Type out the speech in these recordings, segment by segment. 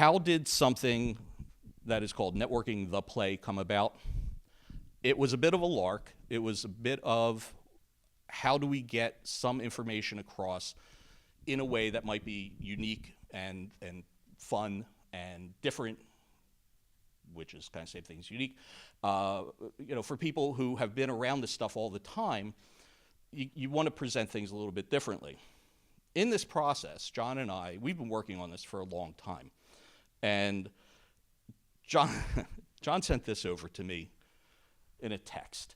how did something that is called Networking the Play come about? It was a bit of a lark. It was a bit of how do we get some information across in a way that might be unique and fun and different, which is kind of same thing as unique. For people who have been around this stuff all the time, you want to present things a little bit differently. In this process, John and I, we've been working on this for a long time. And John sent this over to me in a text.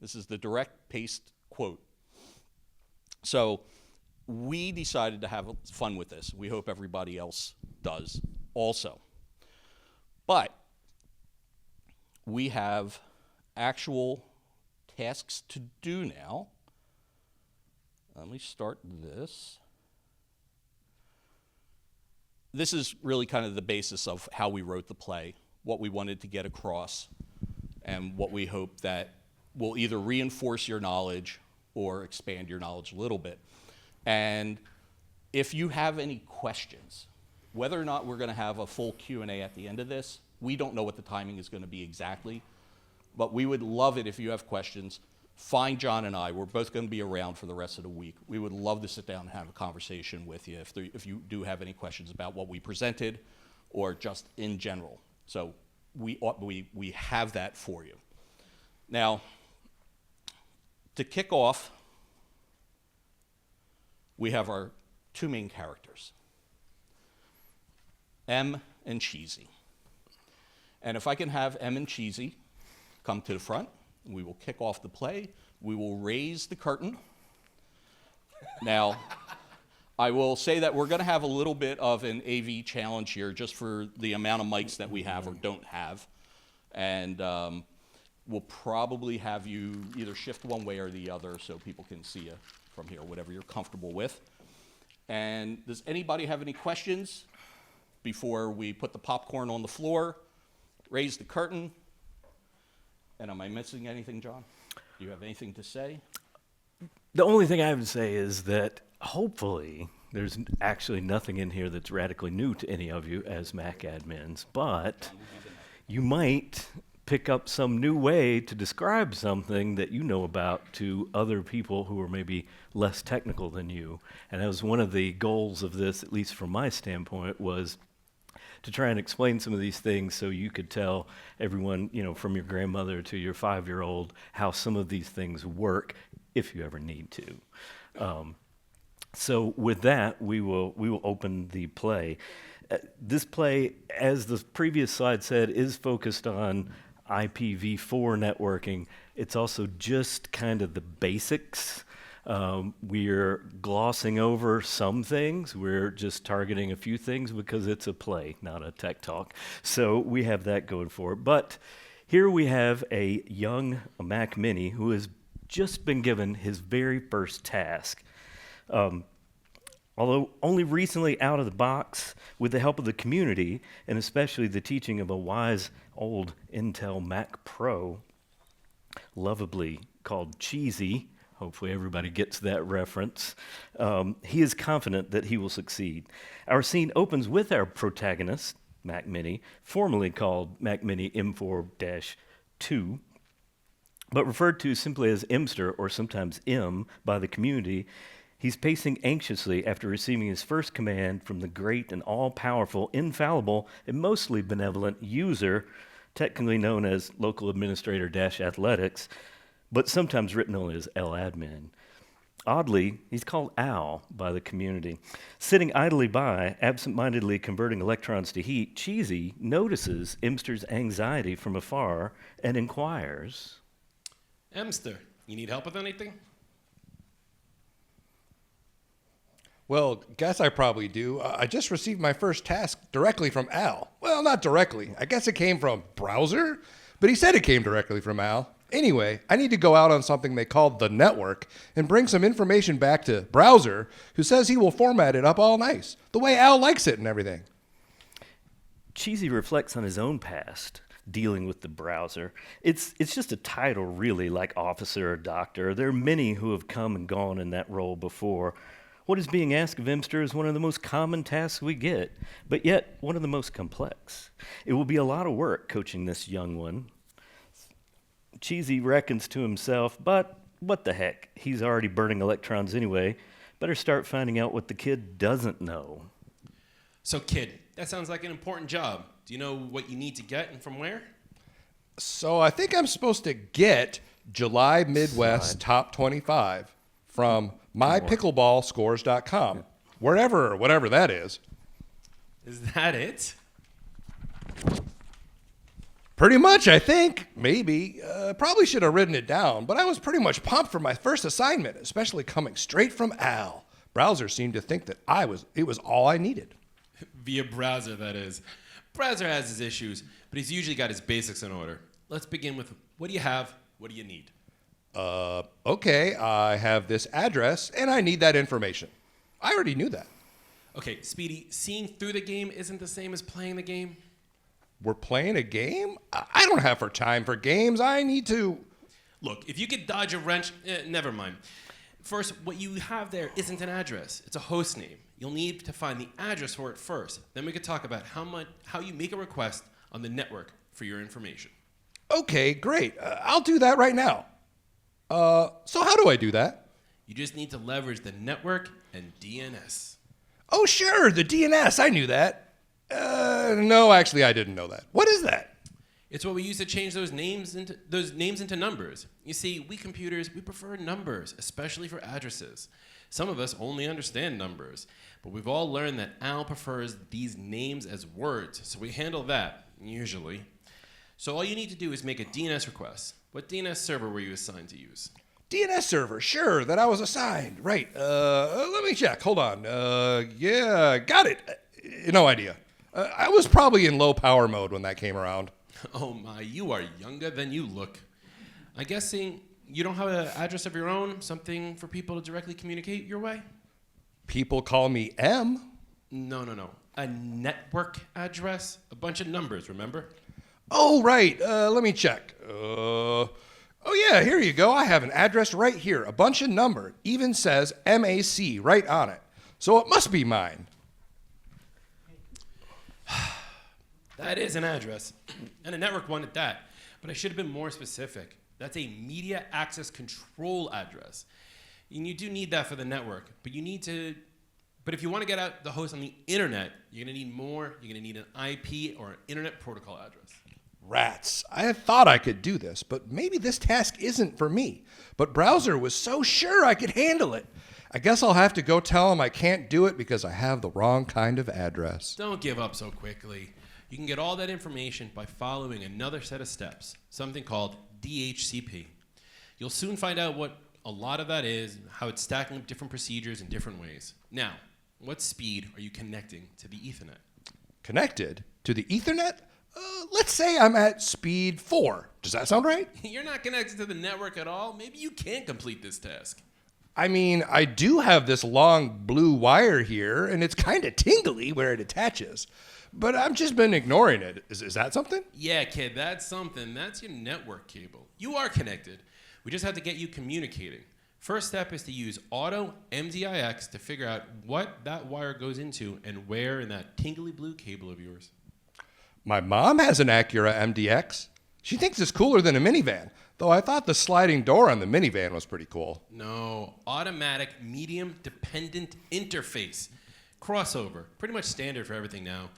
This is the direct paste quote. So we decided to have fun with this. We hope everybody else does also. But we have actual tasks to do now. Let me start this. This is really kind of the basis of how we wrote the play, what we wanted to get across, and what we hope that will either reinforce your knowledge or expand your knowledge a little bit. And if you have any questions, whether or not we're going to have a full Q&A at the end of this, we don't know what the timing is going to be exactly, but we would love it if you have questions. Find John and I. We're both going to be around for the rest of the week. We would love to sit down and have a conversation with you if you do have any questions about what we presented or just in general. So we have that for you. Now, to kick off, we have our two main characters, M and Cheesy. And if I can have M and Cheesy come to the front, we will kick off the play. We will raise the curtain. Now, I will say that we're going to have a little bit of an AV challenge here just for the amount of mics that we have or don't have. And we'll probably have you either shift one way or the other so people can see you from here, whatever you're comfortable with. And does anybody have any questions before we put the popcorn on the floor, raise the curtain? And am I missing anything, John? Do you have anything to say? The only thing I have to say is that hopefully there's actually nothing in here that's radically new to any of you as Mac admins, but you might pick up some new way to describe something that you know about to other people who are maybe less technical than you. And that was one of the goals of this, at least from my standpoint, was to try and explain some of these things so you could tell everyone, from your grandmother to your 5-year-old, how some of these things work if you ever need to. So with that, we will open the play. This play, as the previous slide said, is focused on IPv4 networking. It's also just kind of the basics. We're glossing over some things. We're just targeting a few things because it's a play, not a tech talk. So we have that going for it. But here we have a young Mac Mini who has just been given his very first task. Although only recently out of the box, with the help of the community, and especially the teaching of a wise old Intel Mac Pro, lovably called Cheesy, hopefully everybody gets that reference, he is confident that he will succeed. Our scene opens with our protagonist, Mac Mini, formerly called Mac Mini M4-2, but referred to simply as Mster or sometimes M by the community. He's pacing anxiously after receiving his first command from the great and all-powerful, infallible, and mostly benevolent user, technically known as Local Administrator-Athletics, but sometimes written only as L-Admin. Oddly, he's called Al by the community. Sitting idly by, absent-mindedly converting electrons to heat, Cheesy notices Mster's anxiety from afar and inquires, Mster, you need help with anything? Well, guess I probably do. I just received my first task directly from Al. Well, not directly. I guess it came from Browser, but he said it came directly from Al. Anyway, I need to go out on something they called the network and bring some information back to Browser, who says he will format it up all nice, the way Al likes it and everything. Cheesy reflects on his own past, dealing with the Browser. It's just a title, really, like officer or doctor. There are many who have come and gone in that role before. What is being asked of Imster is one of the most common tasks we get, but yet one of the most complex. It will be a lot of work coaching this young one. Cheesy reckons to himself, but what the heck? He's already burning electrons anyway. Better start finding out what the kid doesn't know. So, kid, that sounds like an important job. Do you know what you need to get and from where? So I think I'm supposed to get July Midwest Top 25 from mypickleballscores.com, wherever or whatever that is. Is that it? Pretty much, I think. Maybe. Probably should have written it down, but I was pretty much pumped for my first assignment, especially coming straight from Al. Browser seemed to think that it was all I needed. Via browser, that is. Browser has his issues, but he's usually got his basics in order. Let's begin with, what do you have? What do you need? Okay, I have this address, and I need that information. I already knew that. Okay, Speedy, seeing through the game isn't the same as playing the game. We're playing a game? I don't have time for games. I need to... Look, if you could dodge a wrench, never mind. First, what you have there isn't an address. It's a host name. You'll need to find the address for it first. Then we could talk about how you make a request on the network for your information. Okay, great. I'll do that right now. So how do I do that? You just need to leverage the network and DNS. Oh, sure, the DNS. I knew that. No, actually, I didn't know that. What is that? It's what we use to change those names into numbers. You see, we computers, we prefer numbers, especially for addresses. Some of us only understand numbers, but we've all learned that Al prefers these names as words, so we handle that, usually. So all you need to do is make a DNS request. What DNS server were you assigned to use? DNS server, sure, that I was assigned. Right, let me check. Hold on. Yeah, got it. No idea. I was probably in low power mode when that came around. Oh my, you are younger than you look. I'm guessing you don't have an address of your own, something for people to directly communicate your way? People call me M. No. A network address? A bunch of numbers, remember? Oh, right. Let me check. Oh, yeah, here you go. I have an address right here. A bunch of number. Even says MAC right on it. So it must be mine. That is an address, and a network one at that. But I should have been more specific. That's a media access control address. And you do need that for the network, but if you want to get out the host on the internet, you're going to need more. You're going to need an IP or an internet protocol address. Rats. I had thought I could do this, but maybe this task isn't for me. But Browser was so sure I could handle it. I guess I'll have to go tell him I can't do it because I have the wrong kind of address. Don't give up so quickly. You can get all that information by following another set of steps, something called DHCP. You'll soon find out what a lot of that is, how it's stacking up different procedures in different ways. Now, what speed are you connecting to the Ethernet? Connected to the Ethernet? Let's say I'm at speed 4. Does that sound right? You're not connected to the network at all. Maybe you can't complete this task. I mean, I do have this long blue wire here, and it's kind of tingly where it attaches. But I've just been ignoring it. Is that something? Yeah, kid, that's something. That's your network cable. You are connected. We just have to get you communicating. First step is to use auto MDIX to figure out what that wire goes into and where in that tingly blue cable of yours. My mom has an Acura MDX. She thinks it's cooler than a minivan, though I thought the sliding door on the minivan was pretty cool. No, automatic medium dependent interface. Crossover, pretty much standard for everything now.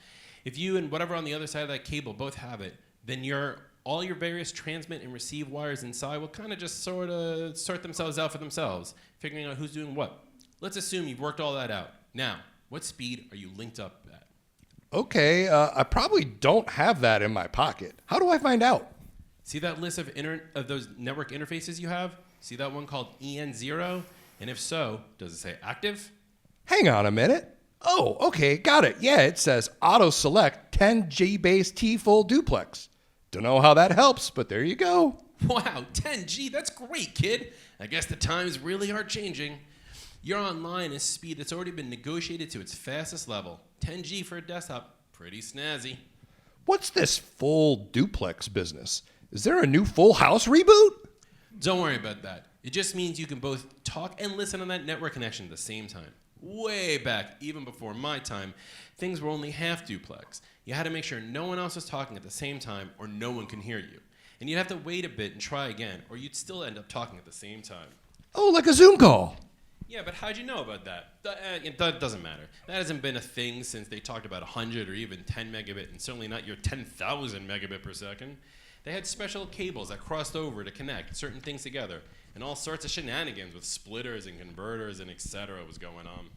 If you and whatever on the other side of that cable both have it, then all your various transmit and receive wires inside will kind of just sort of sort themselves out for themselves, figuring out who's doing what. Let's assume you've worked all that out. Now, what speed are you linked up at? Okay, I probably don't have that in my pocket. How do I find out? See that list of those network interfaces you have? See that one called EN0? And if so, does it say active? Hang on a minute. Oh, okay, got it. Yeah, it says auto select 10G base T full duplex. Don't know how that helps, but there you go. Wow, 10G, that's great, kid. I guess the times really are changing. Your online is speed that's already been negotiated to its fastest level. 10G for a desktop, pretty snazzy. What's this full duplex business? Is there a new Full House reboot? Don't worry about that. It just means you can both talk and listen on that network connection at the same time. way back, even before my time, things were only half duplex. You had to make sure no one else was talking at the same time or no one can hear you. And you'd have to wait a bit and try again, or you'd still end up talking at the same time. Oh, like a Zoom call. Yeah, but how'd you know about that? That doesn't matter. That hasn't been a thing since they talked about 100 or even 10 megabit, and certainly not your 10,000 megabit per second. They had special cables that crossed over to connect certain things together, and all sorts of shenanigans with splitters and converters and etc. was going on.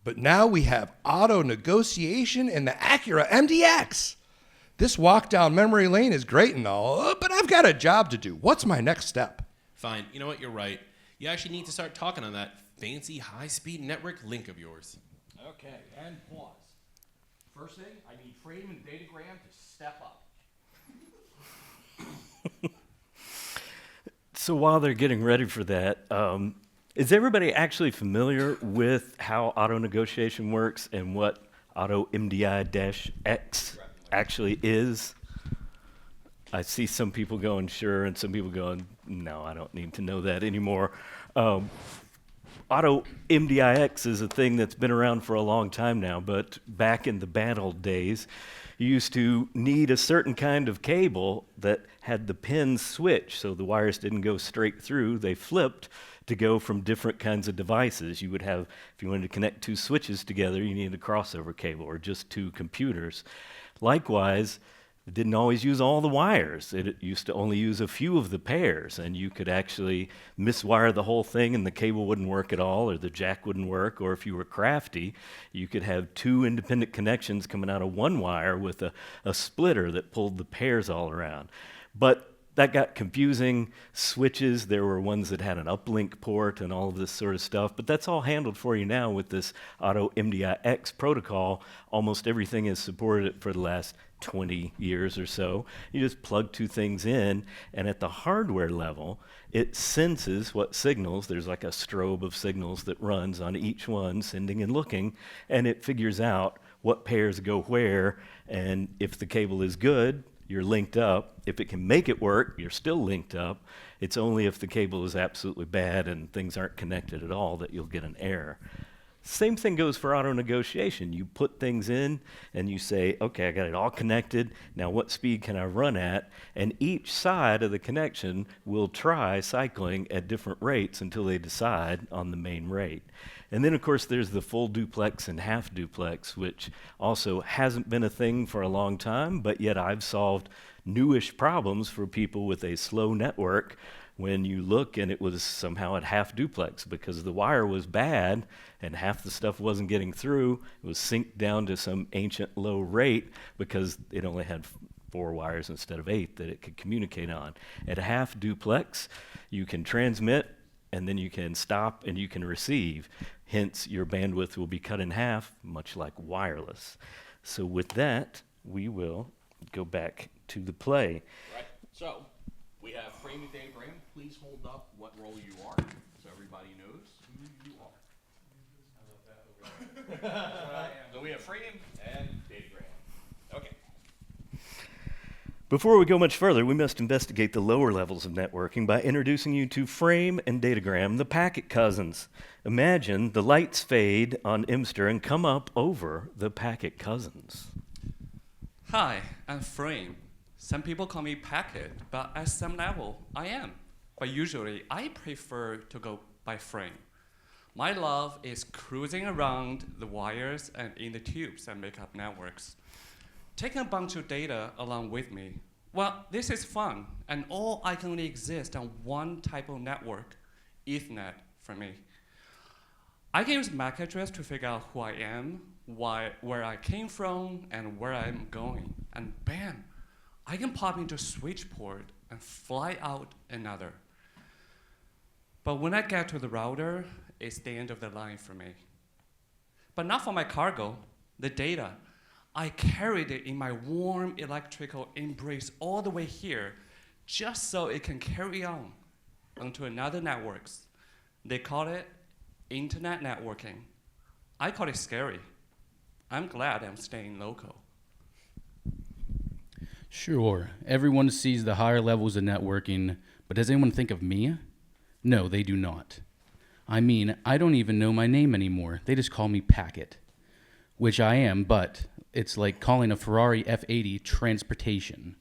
But now we have auto negotiation in the Acura MDX. This walk down memory lane is great and all, but I've got a job to do. What's my next step? Fine, you know what, you're right. You actually need to start talking on that fancy high-speed network link of yours. Okay, and pause. First thing, I need frame and datagram to step up. So while they're getting ready for that, is everybody actually familiar with how auto negotiation works and what auto MDI-X actually is? I see some people going, sure, and some people going, no, I don't need to know that anymore. Auto MDI-X is a thing that's been around for a long time now, but back in the bad old days, you used to need a certain kind of cable that had the pins switch, so the wires didn't go straight through. They flipped to go from different kinds of devices. You would have, if you wanted to connect two switches together, you needed a crossover cable or just two computers. Likewise, it didn't always use all the wires. It used to only use a few of the pairs, and you could actually miswire the whole thing and the cable wouldn't work at all, or the jack wouldn't work, or if you were crafty, you could have two independent connections coming out of one wire with a splitter that pulled the pairs all around. But that got confusing. Switches, there were ones that had an uplink port and all of this sort of stuff, but that's all handled for you now with this Auto MDI-X protocol. Almost everything has supported it for the last 20 years or so. You just plug two things in, and at the hardware level, it senses what signals. There's like a strobe of signals that runs on each one, sending and looking, and it figures out what pairs go where, and if the cable is good, you're linked up. If it can make it work, you're still linked up. It's only if the cable is absolutely bad and things aren't connected at all that you'll get an error. Same thing goes for auto negotiation. You put things in and you say, okay, I got it all connected. Now what speed can I run at? And each side of the connection will try cycling at different rates until they decide on the main rate. And then, of course, there's the full duplex and half duplex, which also hasn't been a thing for a long time, but yet I've solved newish problems for people with a slow network when you look and it was somehow at half duplex because the wire was bad and half the stuff wasn't getting through. It was synced down to some ancient low rate because it only had 4 wires instead of 8 that it could communicate on. At half duplex, you can transmit and then you can stop and you can receive. Hence, your bandwidth will be cut in half, much like wireless. So with that, we will go back to the play. Right. So we have frame and datagram. Please hold up what role you are so everybody knows who you are. So we have frame and datagram. Okay. Before we go much further, we must investigate the lower levels of networking by introducing you to frame and datagram, the packet cousins. Imagine the lights fade on Imster and come up over the packet cousins. Hi, I'm Frame. Some people call me Packet, but at some level, I am. But usually, I prefer to go by Frame. My love is cruising around the wires and in the tubes that make up networks. Taking a bunch of data along with me. Well, this is fun, and all I can only exist on one type of network, Ethernet for me. I can use MAC address to figure out who I am, where I came from, and where I'm going. And bam, I can pop into a switch port and fly out another. But when I get to the router, it's the end of the line for me. But not for my cargo, the data. I carried it in my warm electrical embrace all the way here, just so it can carry on onto another networks. They call it internet networking. I call it scary. I'm glad I'm staying local. Sure, everyone sees the higher levels of networking, but does anyone think of me? No, they do not. I mean, I don't even know my name anymore. They just call me Packet, which I am, but it's like calling a Ferrari F80 transportation.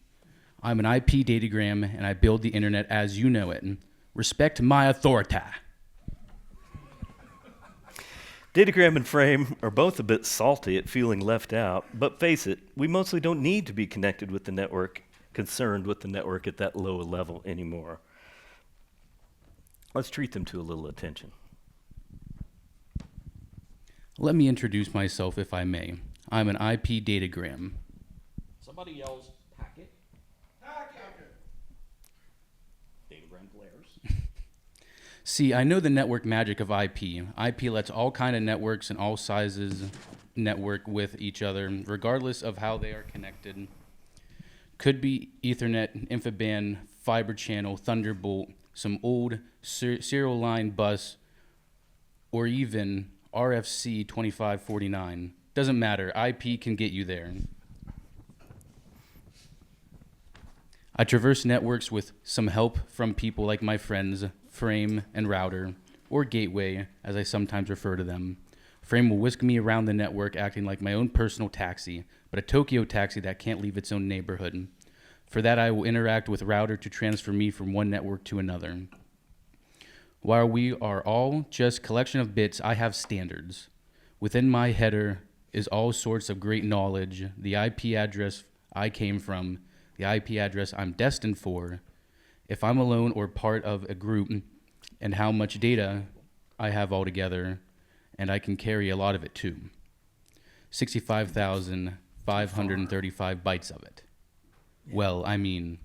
I'm an IP datagram, and I build the internet as you know it. Respect my authority. Datagram and Frame are both a bit salty at feeling left out, but face it, we mostly don't need to be connected with the network, concerned with the network at that low level anymore. Let's treat them to a little attention. Let me introduce myself, if I may. I'm an IP datagram. Somebody yells, packet. Datagram glares. See, I know the network magic of IP. IP lets all kind of networks and all sizes network with each other, regardless of how they are connected. Could be Ethernet, InfiniBand, fiber channel, Thunderbolt, some old serial line bus, or even RFC 2549. Doesn't matter. IP can get you there. I traverse networks with some help from people like my friends, Frame and Router, or Gateway, as I sometimes refer to them. Frame will whisk me around the network acting like my own personal taxi, but a Tokyo taxi that can't leave its own neighborhood. For that, I will interact with Router to transfer me from one network to another. While we are all just collection of bits, I have standards. Within my header is all sorts of great knowledge, the IP address I came from, the IP address I'm destined for, if I'm alone or part of a group, and how much data I have altogether, and I can carry a lot of it too. 65,535 bytes of it. Well, I mean,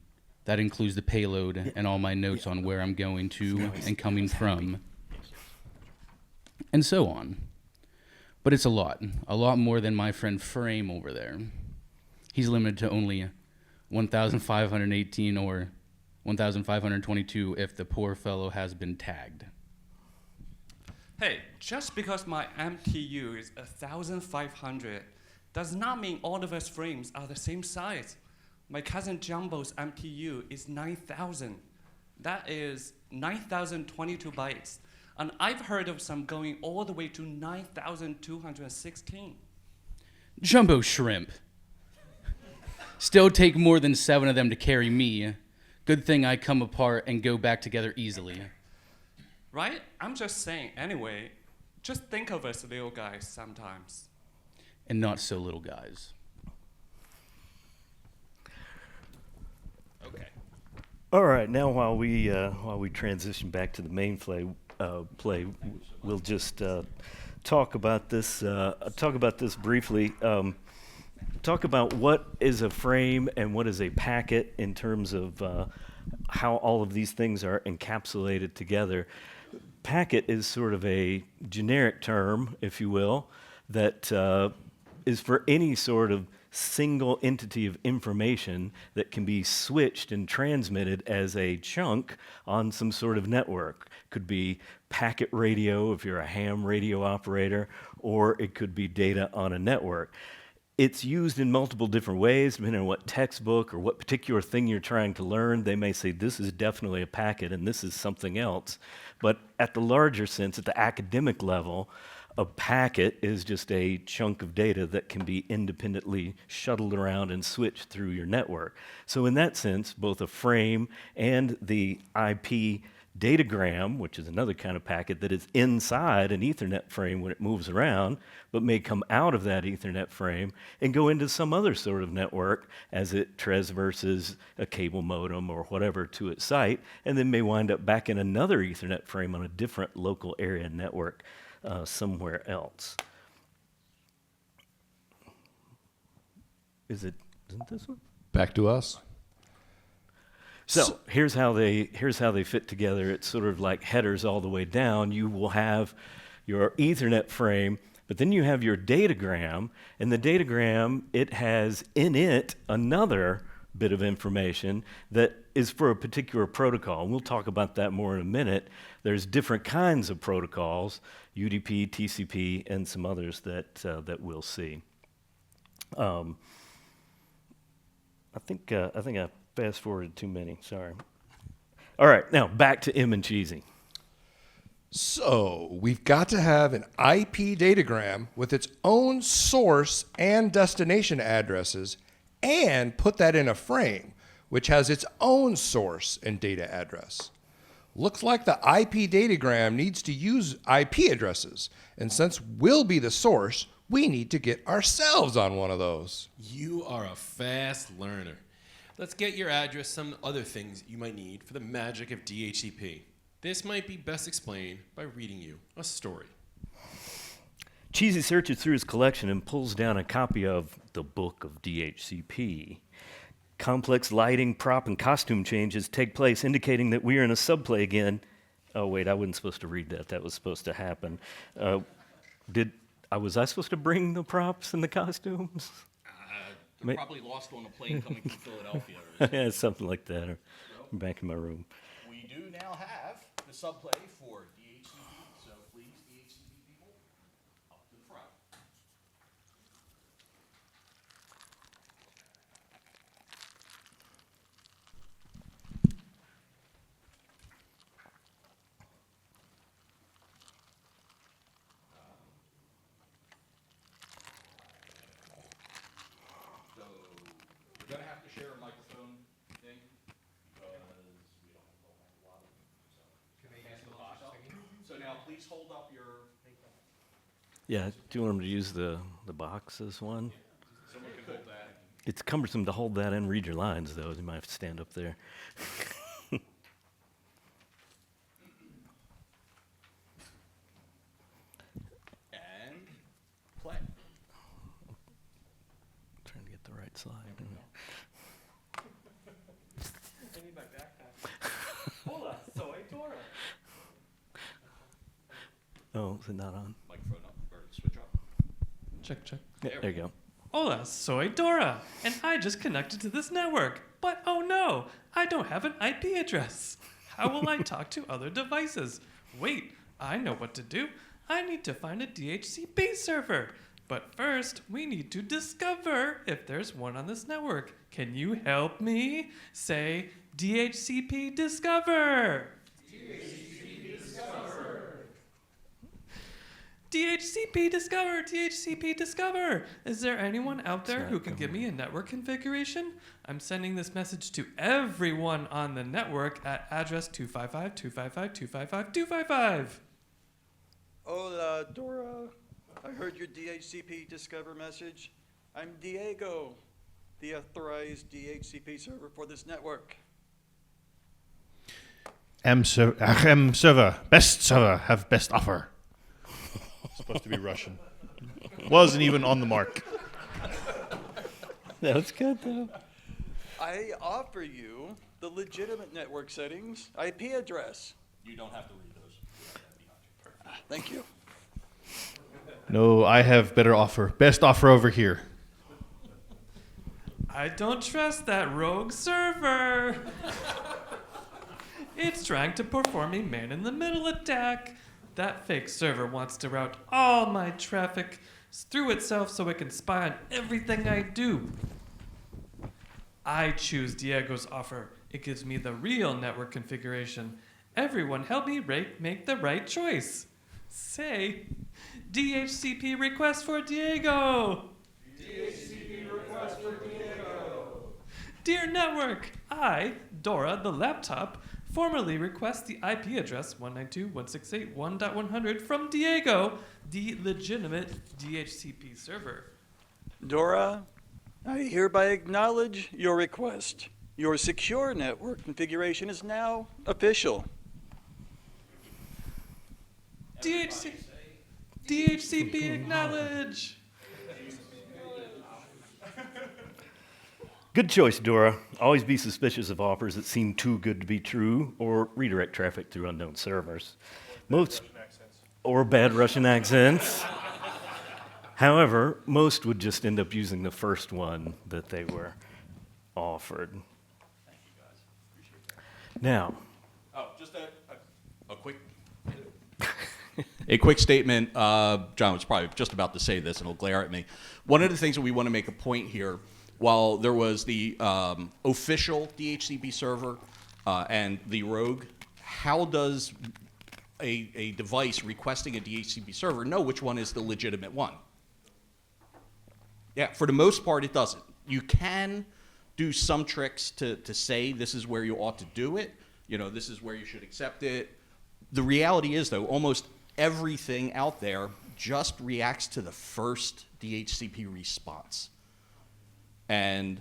that includes the payload and all my notes on where I'm going to and coming from, and so on. But it's a lot more than my friend Frame over there. He's limited to only 1,518 or 1,522 if the poor fellow has been tagged. Hey, just because my MTU is 1,500 does not mean all of us frames are the same size. My cousin Jumbo's MTU is 9,000. That is 9,022 bytes. And I've heard of some going all the way to 9,216. Jumbo shrimp. Still take more than 7 of them to carry me. Good thing I come apart and go back together easily. Right? I'm just saying, anyway, just think of us little guys sometimes. And not so little guys. Okay. All right, now while we transition back to the main play, we'll just talk about this briefly. Talk about what is a frame and what is a packet in terms of how all of these things are encapsulated together. Packet is sort of a generic term, if you will, that is for any sort of single entity of information that can be switched and transmitted as a chunk on some sort of network. Could be packet radio if you're a ham radio operator, or it could be data on a network. It's used in multiple different ways, depending on what textbook or what particular thing you're trying to learn. They may say this is definitely a packet and this is something else. But at the larger sense, at the academic level, a packet is just a chunk of data that can be independently shuttled around and switched through your network. So in that sense, both a frame and the IP datagram, which is another kind of packet that is inside an Ethernet frame when it moves around, but may come out of that Ethernet frame and go into some other sort of network as it traverses a cable modem or whatever to its site, and then may wind up back in another Ethernet frame on a different local area network somewhere else. Isn't this one? Back to us. So here's how they fit together. It's sort of like headers all the way down. You will have your Ethernet frame, but then you have your datagram, and the datagram, it has in it another bit of information that is for a particular protocol. And we'll talk about that more in a minute. There's different kinds of protocols, UDP, TCP, and some others that we'll see. I think I fast-forwarded too many, sorry. All right, now back to M and Cheesy. So we've got to have an IP datagram with its own source and destination addresses and put that in a frame, which has its own source and data address. Looks like the IP datagram needs to use IP addresses, and since we'll be the source, we need to get ourselves on one of those. You are a fast learner. Let's get your address, some other things you might need for the magic of DHCP. This might be best explained by reading you a story. Cheesy searches through his collection and pulls down a copy of The Book of DHCP. Complex lighting, prop, and costume changes take place, indicating that we are in a subplay again. Oh, wait, I wasn't supposed to read that. That was supposed to happen. Was I supposed to bring the props and the costumes? They're probably lost on a plane coming from Philadelphia. Yeah, something like that. Or back in my room. We do now have the subplay for DHCP, so please, DHCP people, up to the front. So we're gonna have to share a microphone thing because we don't have a lot of them. So pass the box up. So now please hold up your. Yeah, do you want him to use the box as one? Someone can hold that. It's cumbersome to hold that and read your lines, though. You might have to stand up there. And play. Trying to get the right slide. I need my backpack. Hola, soy Dora. Oh, is it not on? Microphone up or switch up. Check, check. Yeah, there you go. Hola, soy Dora, and I just connected to this network. But oh no, I don't have an IP address. How will I talk to other devices? Wait, I know what to do. I need to find a DHCP server. But first, we need to discover if there's one on this network. Can you help me? Say, DHCP discover. DHCP discover, DHCP discover. Is there anyone out there who can give me a network configuration? I'm sending this message to everyone on the network at address 255.255.255.255. Hola, Dora. I heard your DHCP Discover message. I'm Diego, the authorized DHCP server for this network. Server, best server, have best offer. Supposed to be Russian. Wasn't even on the mark. That was good, though. I offer you the legitimate network settings, IP address. You don't have to read those. Perfect. Thank you. No, I have better offer. Best offer over here. I don't trust that rogue server. It's trying to perform a man-in-the-middle attack. That fake server wants to route all my traffic through itself so it can spy on everything I do. I choose Diego's offer. It gives me the real network configuration. Everyone help me make the right choice. Say, DHCP request for Diego. DHCP request for Diego. Dear network, I, Dora the laptop, formally request the IP address 192.168.1.100 from Diego, the legitimate DHCP server. Dora, I hereby acknowledge your request. Your secure network configuration is now official. DHCP acknowledge. Good choice, Dora. Always be suspicious of offers that seem too good to be true or redirect traffic through unknown servers. Or bad Russian accents. However, most would just end up using the first one that they were offered. Thank you, guys. Appreciate that. Now, Oh, just a quick a quick statement. John was probably just about to say this, and he'll glare at me. One of the things that we want to make a point here, while there was the official DHCP server and the rogue, how does a device requesting a DHCP server know which one is the legitimate one. Yeah, for the most part, it doesn't. You can do some tricks to say this is where you ought to do it. You know, this is where you should accept it. The reality is, though, almost everything out there just reacts to the first DHCP response. And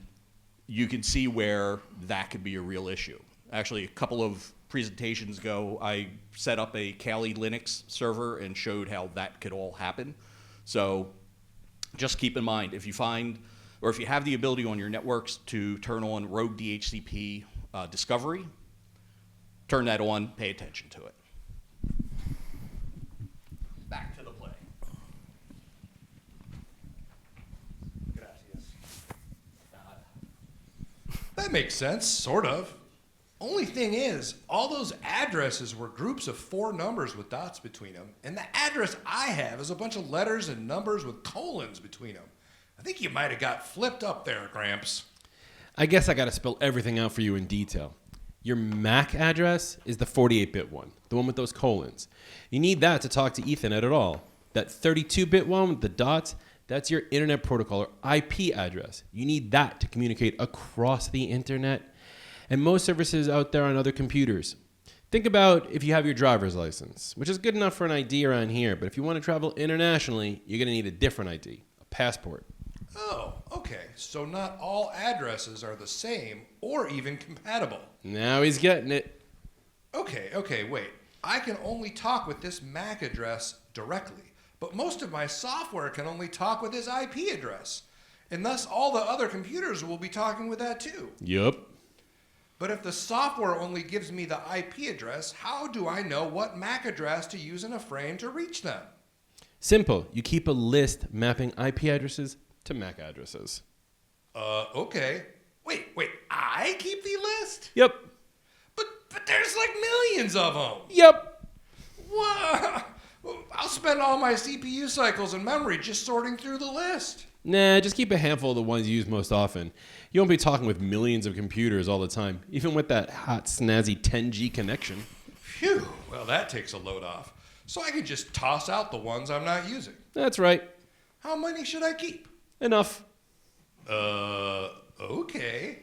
you can see where that could be a real issue. Actually, a couple of presentations ago, I set up a Kali Linux server and showed how that could all happen. So just keep in mind, if you find, or if you have the ability on your networks to turn on rogue DHCP discovery, turn that on, pay attention to it. Back to the play. That makes sense, sort of. Only thing is, all those addresses were groups of 4 numbers with dots between them, and the address I have is a bunch of letters and numbers with colons between them. I think you might have got flipped up there, Gramps. I guess I got to spell everything out for you in detail. Your MAC address is the 48-bit one, the one with those colons. You need that to talk to Ethernet at all. That 32-bit one with the dots, that's your Internet Protocol or IP address. You need that to communicate across the Internet and most services out there on other computers. Think about if you have your driver's license, which is good enough for an ID around here, but if you want to travel internationally, you're going to need a different ID, a passport. Oh, okay. So not all addresses are the same or even compatible. Now he's getting it. Okay, wait. I can only talk with this MAC address directly, but most of my software can only talk with this IP address. And thus all the other computers will be talking with that too. Yup. But if the software only gives me the IP address, how do I know what MAC address to use in a frame to reach them? Simple. You keep a list mapping IP addresses to MAC addresses. Okay. Wait, I keep the list? Yep. But there's like millions of them. Yep. What? I'll spend all my CPU cycles and memory just sorting through the list. Nah, just keep a handful of the ones you use most often. You won't be talking with millions of computers all the time, even with that hot, snazzy 10G connection. Phew. Well, that takes a load off. So I can just toss out the ones I'm not using. That's right. How many should I keep? Enough. Okay.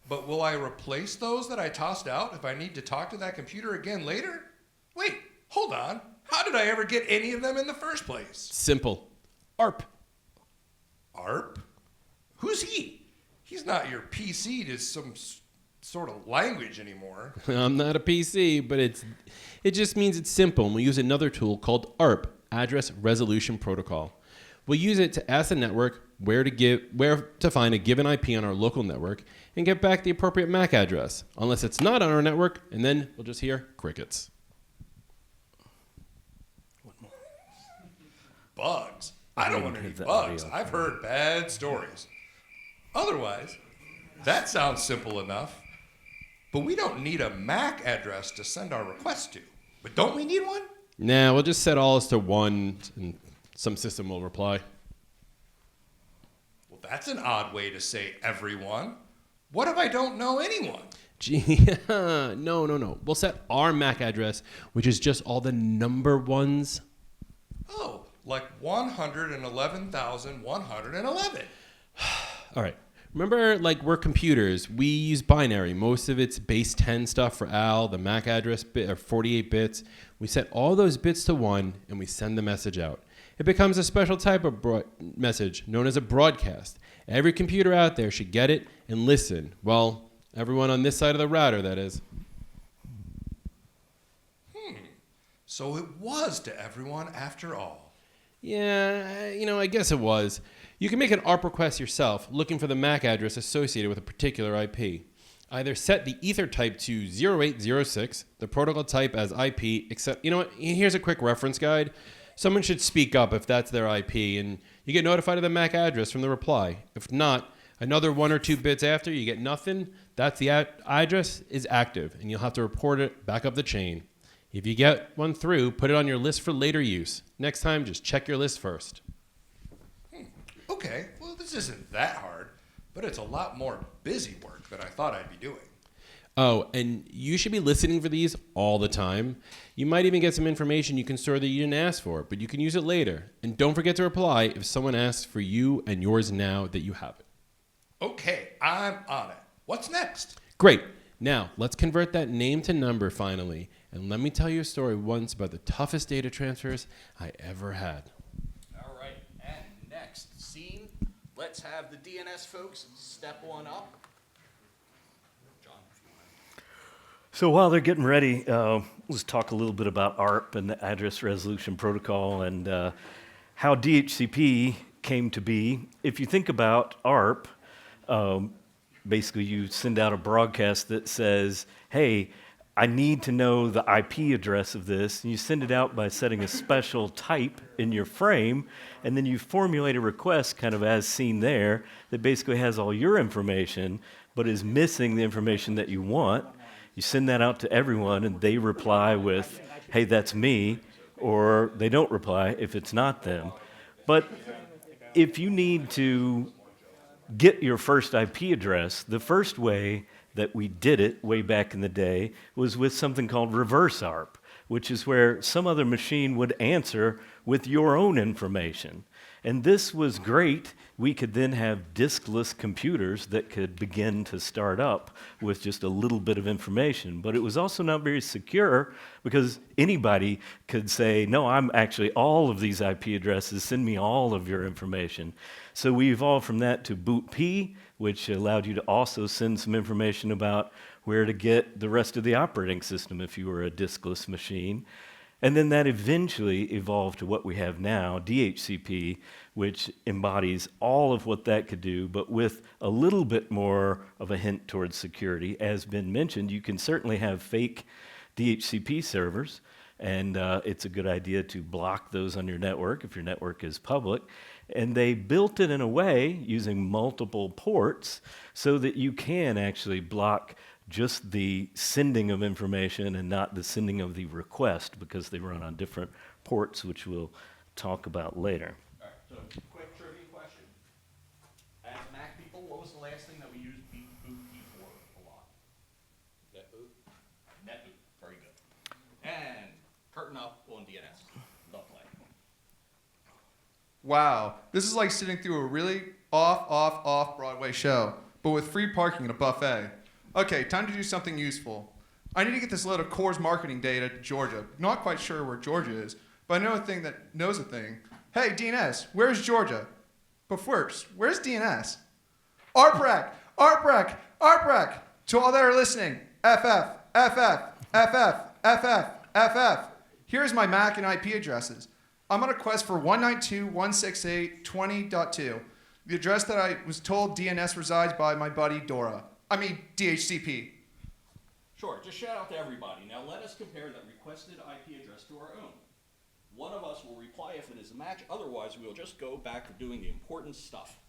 But will I replace those that I tossed out if I need to talk to that computer again later? Wait, hold on. How did I ever get any of them in the first place? Simple. ARP. ARP? Who's he? He's not your PC to some sort of language anymore. I'm not a PC, but it just means it's simple, and we use another tool called ARP, Address Resolution Protocol. We'll use it to ask the network where to find a given IP on our local network and get back the appropriate MAC address, unless it's not on our network, and then we'll just hear crickets. Bugs? I don't want any bugs. I've heard bad stories. Otherwise, that sounds simple enough. But we don't need a MAC address to send our request to. But don't we need one? Nah, we'll just set all this to 1, and some system will reply. Well, that's an odd way to say everyone. What if I don't know anyone? Gee, no. We'll set our MAC address, which is just all the number ones. Oh, like 111,111. All right. Remember, like, we're computers. We use binary. Most of it's base 10 stuff for AL, the MAC address bit, or 48 bits. We set all those bits to 1, and we send the message out. It becomes a special type of message known as a broadcast. Every computer out there should get it and listen. Well, everyone on this side of the router, that is. So it was to everyone after all. Yeah, I guess it was. You can make an ARP request yourself, looking for the MAC address associated with a particular IP. Either set the ether type to 0806, the protocol type as IP, except, here's a quick reference guide. Someone should speak up if that's their IP, and you get notified of the MAC address from the reply. If not, another 1 or 2 bits after, you get nothing. That's the address is active, and you'll have to report it back up the chain. If you get one through, put it on your list for later use. Next time, just check your list first. Okay, well, this isn't that hard, but it's a lot more busy work than I thought I'd be doing. Oh, and you should be listening for these all the time. You might even get some information you can store that you didn't ask for, but you can use it later. And don't forget to reply if someone asks for you and yours now that you have it. Okay, I'm on it. What's next? Great. Now, let's convert that name to number finally. And let me tell you a story once about the toughest data transfers I ever had. All right, and next scene, let's have the DNS folks step on up. John, if you want. So while they're getting ready, let's talk a little bit about ARP and the Address Resolution Protocol and how DHCP came to be. If you think about ARP, basically you send out a broadcast that says, hey, I need to know the IP address of this. And you send it out by setting a special type in your frame, and then you formulate a request kind of as seen there that basically has all your information, but is missing the information that you want. You send that out to everyone, and they reply with, hey, that's me, or they don't reply if it's not them. But if you need to get your first IP address, the first way that we did it way back in the day was with something called reverse ARP, which is where some other machine would answer with your own information. And this was great. We could then have diskless computers that could begin to start up with just a little bit of information. But it was also not very secure because anybody could say, no, I'm actually all of these IP addresses, send me all of your information. So we evolved from that to BootP, which allowed you to also send some information about where to get the rest of the operating system if you were a diskless machine. And then that eventually evolved to what we have now, DHCP, which embodies all of what that could do, but with a little bit more of a hint towards security. As been mentioned, you can certainly have fake DHCP servers, and it's a good idea to block those on your network if your network is public. And they built it in a way using multiple ports so that you can actually block just the sending of information and not the sending of the request because they run on different ports, which we'll talk about later. All right, so quick trivia question. As Mac people, what was the last thing that we used BootP for a lot? NetBoot? NetBoot, very good. And curtain up on DNS. The play. Wow, this is like sitting through a really off Broadway show, but with free parking and a buffet. Okay, time to do something useful. I need to get this load of Coors marketing data to Georgia. Not quite sure where Georgia is, but I know a thing that knows a thing. Hey, DNS, where's Georgia? But first, where's DNS? ARPRAC! ARPRAC! ARPRAC! To all that are listening, FF, FF, FF, FF, FF. Here's my MAC and IP addresses. I'm on a quest for 192.168.20.2, the address that I was told DNS resides by my buddy Dora. I mean, DHCP. Sure, just shout out to everybody. Now let us compare that requested IP address to our own. One of us will reply if it is a match, otherwise we will just go back to doing the important stuff.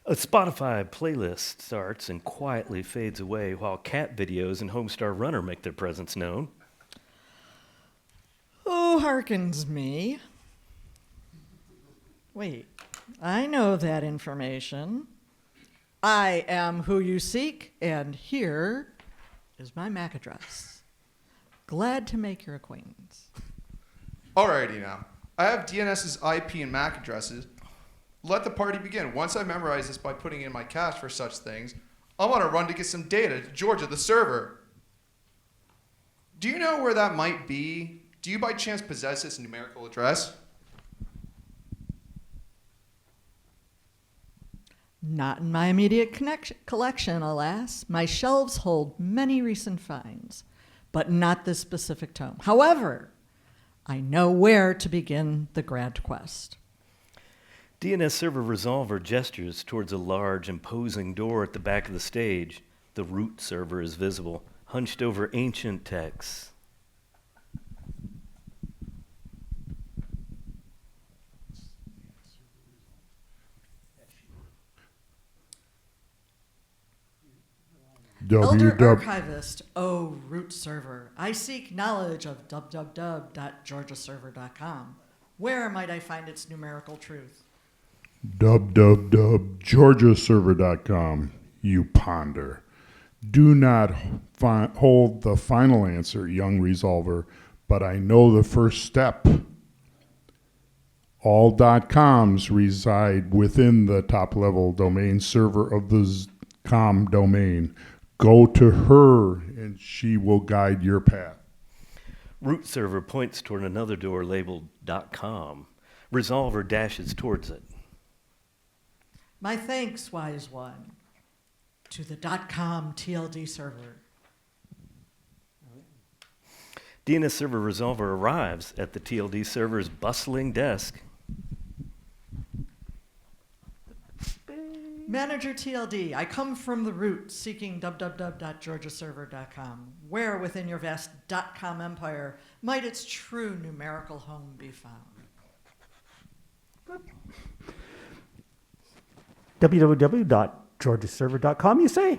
A Spotify playlist starts and quietly fades away while cat videos and Homestar Runner make their presence known. Who hearkens me? Wait, I know that information. I am who you seek, and here is my MAC address. Glad to make your acquaintance. Alrighty now. I have DNS's IP and MAC addresses. Let the party begin. Once I memorize this by putting in my cache for such things, I'm on a run to get some data to Georgia, the server. Do you know where that might be? Do you by chance possess this numerical address? Not in my immediate collection, alas. My shelves hold many recent finds, but not this specific tome. However, I know where to begin the grand quest. DNS server resolver gestures towards a large, imposing door at the back of the stage. The root server is visible, hunched over ancient texts. Elder Archivist, O root server, I seek knowledge of www.georgiaserver.com. Where might I find its numerical truth? www.georgiaserver.com, you ponder. Do not hold the final answer, young resolver, but I know the first step. All .coms reside within the top-level domain server of the .com domain. Go to her, and she will guide your path. Root server points toward another door labeled .com. Resolver dashes towards it. My thanks, wise one, to the .com TLD server. DNS server resolver arrives at the TLD server's bustling desk. Manager TLD, I come from the root seeking www.georgiaserver.com. Where within your vast .com empire might its true numerical home be found? www.georgiaserver.com, you say?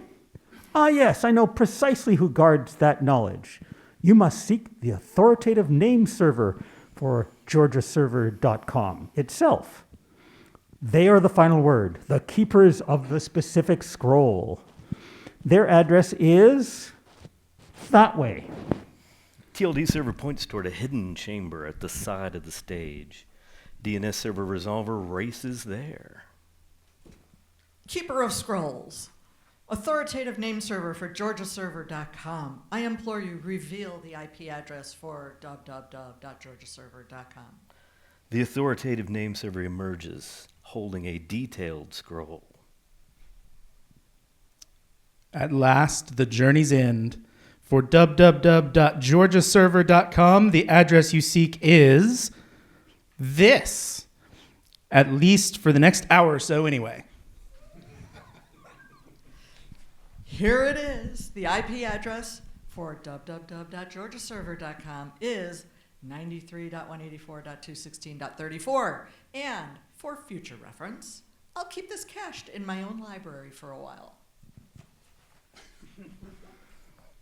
Ah, yes, I know precisely who guards that knowledge. You must seek the authoritative name server for georgiaserver.com itself. They are the final word, the keepers of the specific scroll. Their address is that way. TLD server points toward a hidden chamber at the side of the stage. DNS server resolver races there. Keeper of scrolls, authoritative name server for georgiaserver.com. I implore you, reveal the IP address for www.georgiaserver.com. The authoritative name server emerges, holding a detailed scroll. At last, the journey's end. For www.georgiaserver.com, the address you seek is this. At least for the next hour or so, anyway. Here it is. The IP address for www.georgiaserver.com is 93.184.216.34. And for future reference, I'll keep this cached in my own library for a while.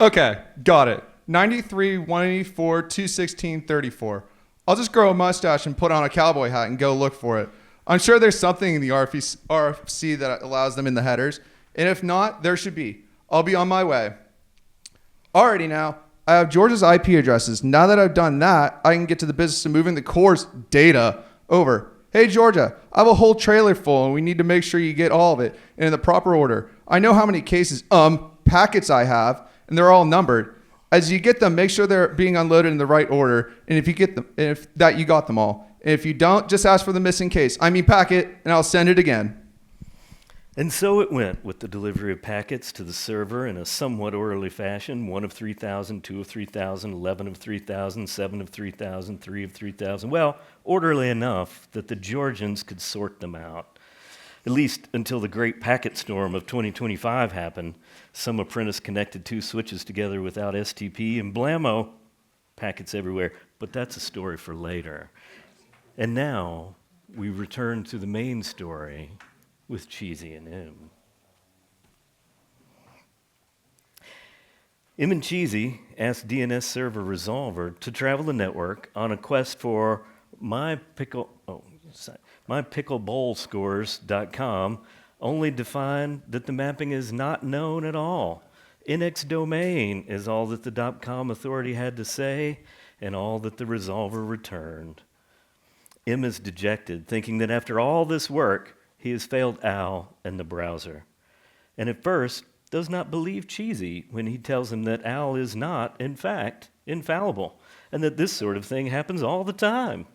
Okay, got it. 93.184.216.34. I'll just grow a mustache and put on a cowboy hat and go look for it. I'm sure there's something in the RFC that allows them in the headers, and if not, there should be. I'll be on my way. Alrighty now, I have Georgia's IP addresses. Now that I've done that, I can get to the business of moving the core's data over. Hey Georgia, I have a whole trailer full and we need to make sure you get all of it and in the proper order. I know how many cases, packets I have, and they're all numbered. As you get them, make sure they're being unloaded in the right order, and if you get them, you got them all. And if you don't, just ask for the missing case. packet, and I'll send it again. And so it went with the delivery of packets to the server in a somewhat orderly fashion, 1 of 3,000, 2 of 3,000, 11 of 3,000, 7 of 3,000, 3 of 3,000. Well, orderly enough that the Georgians could sort them out. At least until the great packet storm of 2025 happened. Some apprentice connected 2 switches together without STP, and blammo, packets everywhere. But that's a story for later. And now we return to the main story with Cheesy and M. M and Cheesy asked DNS server resolver to travel the network on a quest for mypicklebowlscores.com, only to find that the mapping is not known at all. NX domain is all that the .com authority had to say, and all that the resolver returned. M is dejected, thinking that after all this work, he has failed Al and the browser. And at first, does not believe Cheesy when he tells him that Al is not, in fact, infallible, and that this sort of thing happens all the time.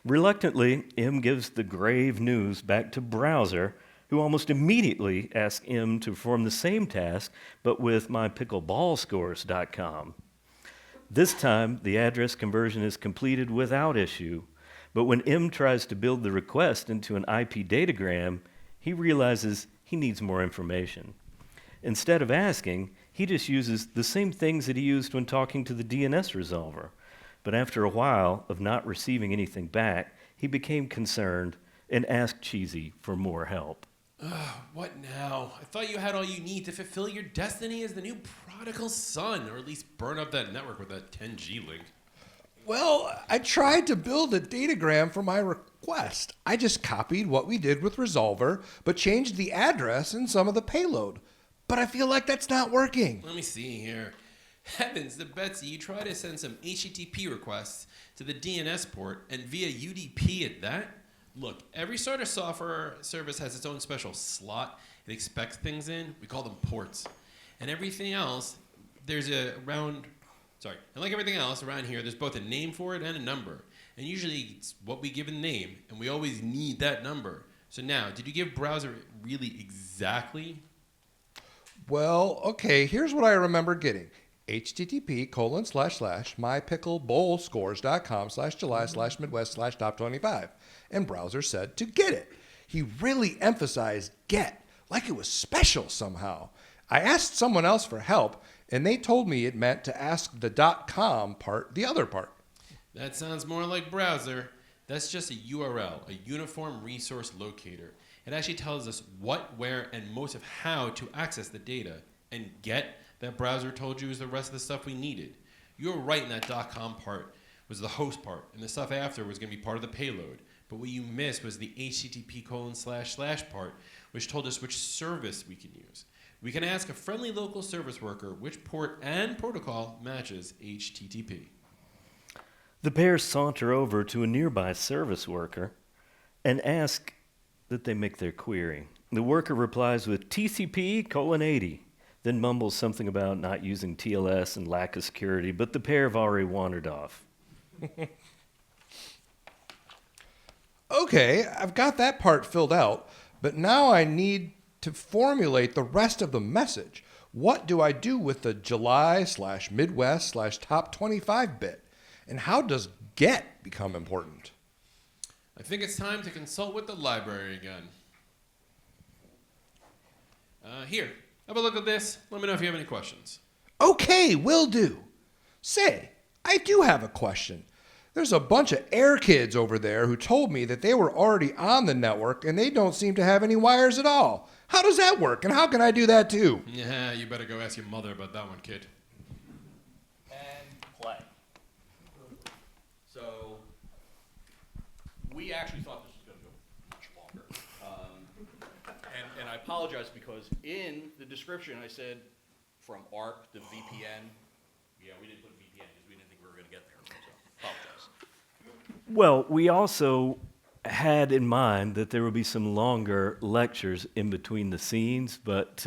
Reluctantly, M gives the grave news back to Browser, who almost immediately asks M to perform the same task, but with mypickleballscores.com. This time, the address conversion is completed without issue, but when M tries to build the request into an IP datagram, he realizes he needs more information. Instead of asking, he just uses the same things that he used when talking to the DNS resolver. But after a while of not receiving anything back, he became concerned and asked Cheesy for more help. What now? I thought you had all you need to fulfill your destiny as the new prodigal son, or at least burn up that network with that 10G link. Well, I tried to build a datagram for my request. I just copied what we did with Resolver, but changed the address and some of the payload. but I feel like that's not working. Let me see here. Heavens to Betsy, you try to send some HTTP requests to the DNS port and via UDP at that? Look, every starter software service has its own special slot it expects things in. We call them ports. And everything else, and like everything else around here, there's both a name for it and a number. And usually it's what we give a name, and we always need that number. So now, did you give browser really exactly? Well, okay, here's what I remember getting. http://mypicklebowlscores.com/July/Midwest/top25. And browser said to get it. He really emphasized get, like it was special somehow. I asked someone else for help, and they told me it meant to ask the .com part, the other part. That sounds more like browser. That's just a URL, a uniform resource locator. It actually tells us what, where, and most of how to access the data. And get, that browser told you is the rest of the stuff we needed. You were right in that .com part was the host part, and the stuff after was going to be part of the payload. But what you missed was the http:// part, which told us which service we can use. We can ask a friendly local service worker which port and protocol matches HTTP. The pair saunter over to a nearby service worker and ask that they make their query. The worker replies with TCP:80, then mumbles something about not using TLS and lack of security, but the pair have already wandered off. Okay, I've got that part filled out, but now I need to formulate the rest of the message. What do I do with the July/Midwest/top25 bit? And how does get become important? I think it's time to consult with the library again. Here, have a look at this. Let me know if you have any questions. Okay, will do. Say, I do have a question. There's a bunch of air kids over there who told me that they were already on the network and they don't seem to have any wires at all. How does that work, and how can I do that too? Yeah, you better go ask your mother about that one, kid. And play. So we actually thought this was going to go much longer. And I apologize because in the description I said from ARP to VPN. Yeah, we didn't put VPN because we didn't think we were going to get there. So apologize. Well, we also had in mind that there would be some longer lectures in between the scenes, but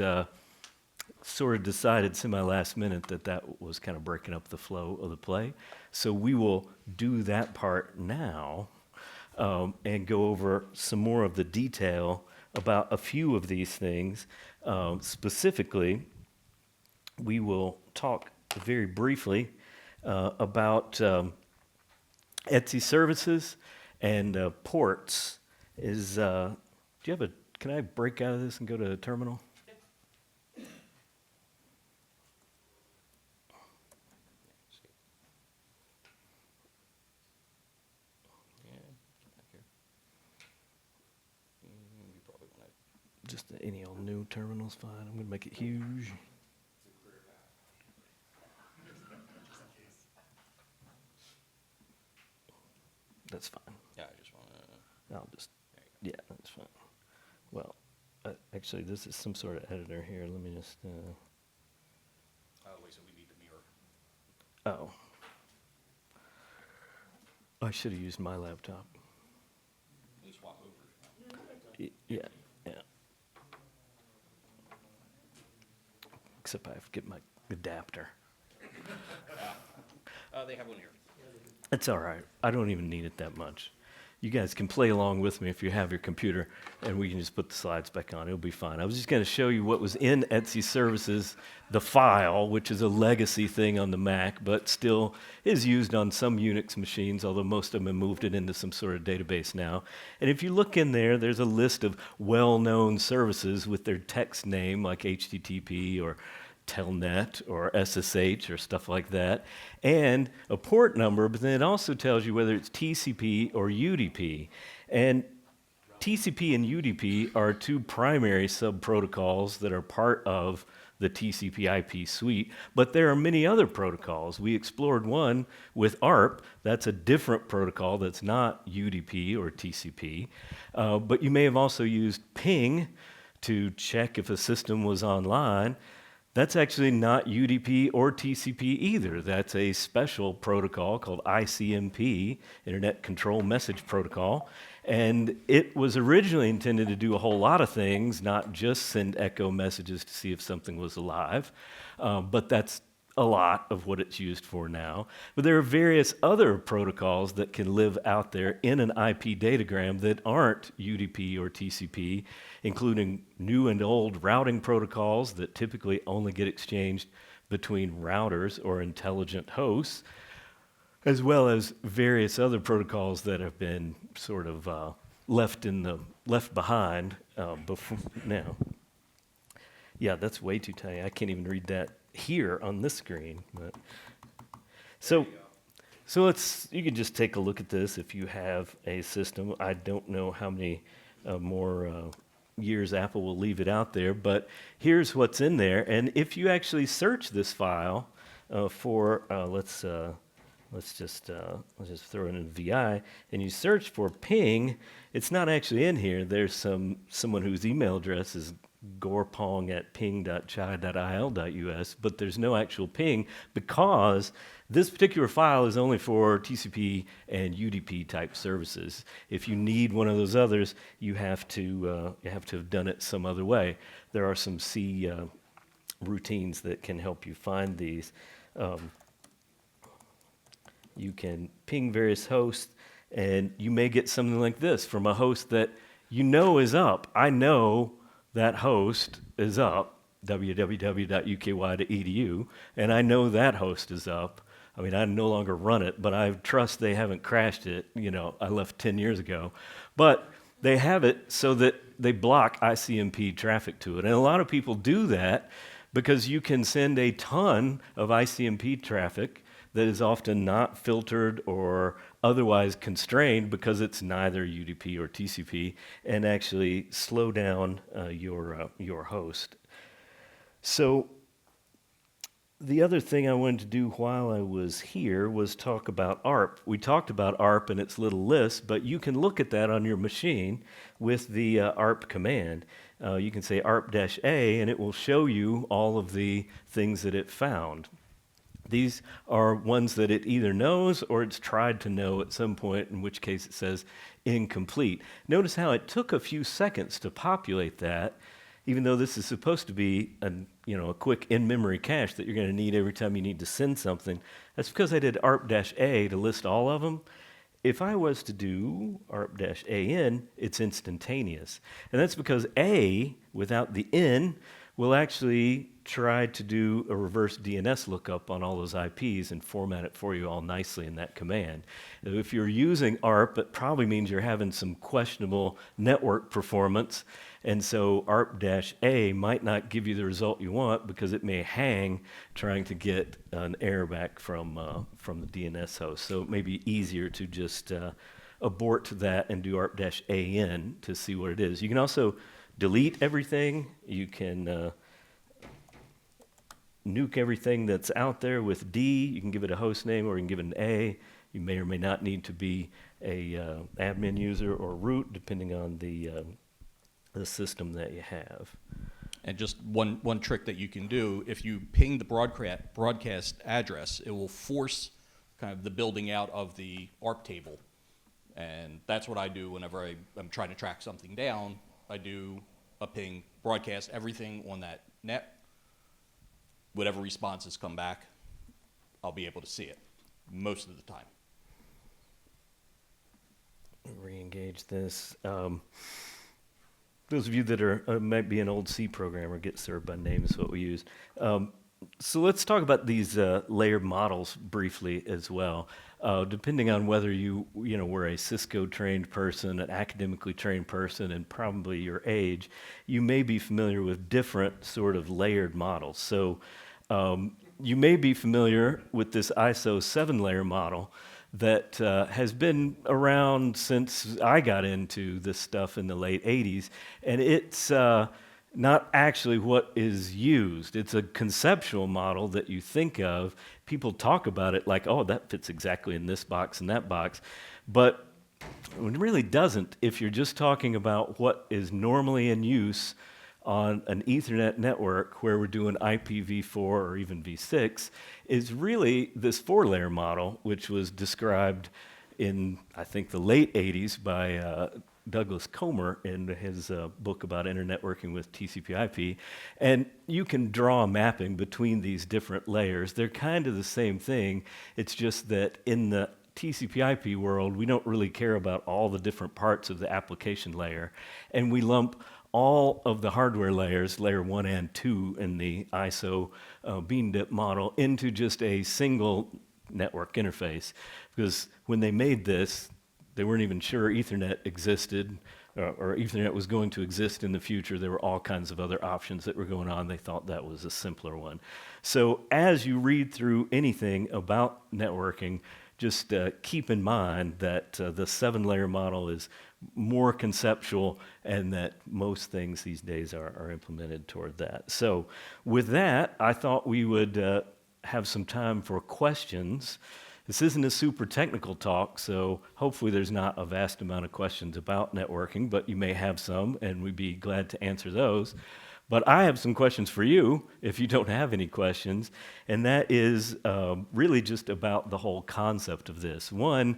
sort of decided semi-last minute that that was kind of breaking up the flow of the play. So we will do that part now and go over some more of the detail about a few of these things. Specifically, we will talk very briefly about Etsy services and ports. Do you have can I break out of this and go to a terminal? Just any old new terminal's fine. I'm going to make it huge. That's fine. Yeah, I just want to. I'll just, yeah, that's fine. Well, actually, this is some sort of editor here. Let me just. Wait, so we need the mirror. Oh. I should have used my laptop. We swap over. Yeah, yeah. Except I have to get my adapter. They have one here. It's all right. I don't even need it that much. You guys can play along with me if you have your computer, and we can just put the slides back on. It'll be fine. I was just going to show you what was in Etsy Services, the file, which is a legacy thing on the Mac, but still is used on some Unix machines, although most of them have moved it into some sort of database now. And if you look in there, there's a list of well-known services with their text name, like HTTP or Telnet or SSH or stuff like that, and a port number, but then it also tells you whether it's TCP or UDP. And TCP and UDP are two primary sub-protocols that are part of the TCP IP suite, but there are many other protocols. We explored one with ARP. That's a different protocol that's not UDP or TCP, but you may have also used ping to check if a system was online. That's actually not UDP or TCP either. That's a special protocol called ICMP, Internet Control Message Protocol. And it was originally intended to do a whole lot of things, not just send echo messages to see if something was alive, but that's a lot of what it's used for now. But there are various other protocols that can live out there in an IP datagram that aren't UDP or TCP, including new and old routing protocols that typically only get exchanged between routers or intelligent hosts, as well as various other protocols that have been sort of left behind before now. Yeah, that's way too tiny. I can't even read that here on this screen. But so you can just take a look at this if you have a system. I don't know how many more years Apple will leave it out there, but here's what's in there. And if you actually search this file for let's just throw it in VI, and you search for ping, it's not actually in here. There's someone whose email address is gorpong@ping.chai.il.us, but there's no actual ping because this particular file is only for TCP and UDP type services. If you need one of those others, you have to have done it some other way. There are some C routines that can help you find these. You can ping various hosts, and you may get something like this from a host that you know is up. I know that host is up, www.uky.edu, and I know that host is up. I mean, I no longer run it, but I trust they haven't crashed it. You know, I left 10 years ago. But they have it so that they block ICMP traffic to it. And a lot of people do that because you can send a ton of ICMP traffic that is often not filtered or otherwise constrained because it's neither UDP or TCP, and actually slow down your host. So the other thing I wanted to do while I was here was talk about ARP. We talked about ARP and its little list, but you can look at that on your machine with the ARP command. You can say ARP-A, and it will show you all of the things that it found. These are ones that it either knows or it's tried to know at some point, in which case it says incomplete. Notice how it took a few seconds to populate that, even though this is supposed to be a quick in-memory cache that you're going to need every time you need to send something. That's because I did ARP-A to list all of them. If I was to do ARP-AN, it's instantaneous. And that's because A, without the N, will actually try to do a reverse DNS lookup on all those IPs and format it for you all nicely in that command. If you're using ARP, it probably means you're having some questionable network performance, and so ARP-A might not give you the result you want because it may hang trying to get an error back from the DNS host. So it may be easier to just abort that and do ARP-AN to see what it is. You can also delete everything. You can nuke everything that's out there with D. You can give it a host name or you can give it an A. You may or may not need to be a admin user or root, depending on the system that you have. And just one trick that you can do, if you ping the broadcast address, it will force kind of the building out of the ARP table. And that's what I do whenever I'm trying to track something down. I do a ping, broadcast everything on that net. Whatever responses come back, I'll be able to see it most of the time. Re-engage this. Those of you that might be an old C programmer, get served by name is what we use. So let's talk about these layered models briefly as well. Depending on whether you were a Cisco-trained person, an academically trained person, and probably your age, you may be familiar with different sort of layered models. So you may be familiar with this ISO 7-layer model that has been around since I got into this stuff in the late 80s, and it's not actually what is used. It's a conceptual model that you think of. People talk about it like, oh, that fits exactly in this box and that box, but it really doesn't if you're just talking about what is normally in use on an Ethernet network where we're doing IPv4 or even v6 is really this 4-layer model, which was described in, I think, the late 80s by Douglas Comer in his book about internet working with TCP/IP. And you can draw a mapping between these different layers. They're kind of the same thing. It's just that in the TCP/IP world, we don't really care about all the different parts of the application layer. And we lump all of the hardware layers, layer 1 and 2 in the ISO bean dip model, into just a single network interface. Because when they made this, they weren't even sure Ethernet existed or Ethernet was going to exist in the future. There were all kinds of other options that were going on. They thought that was a simpler one. So as you read through anything about networking, just keep in mind that the 7-layer model is more conceptual and that most things these days are implemented toward that. So with that, I thought we would have some time for questions. This isn't a super technical talk, so hopefully there's not a vast amount of questions about networking, but you may have some, and we'd be glad to answer those. But I have some questions for you, if you don't have any questions, and that is really just about the whole concept of this. One,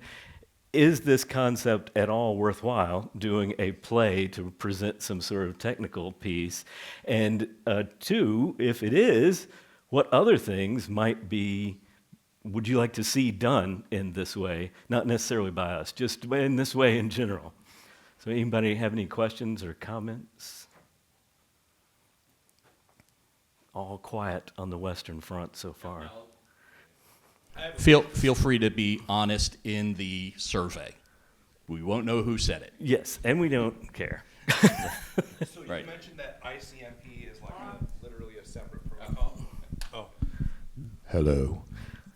is this concept at all worthwhile, doing a play to present some sort of technical piece? And two, if it is, what other things would you like to see done in this way? Not necessarily by us, just in this way in general. So anybody have any questions or comments? All quiet on the Western Front so far. Feel free to be honest in the survey. We won't know who said it. Yes, and we don't care. So Right. you mentioned that ICMP is like literally a separate protocol. Oh. Hello.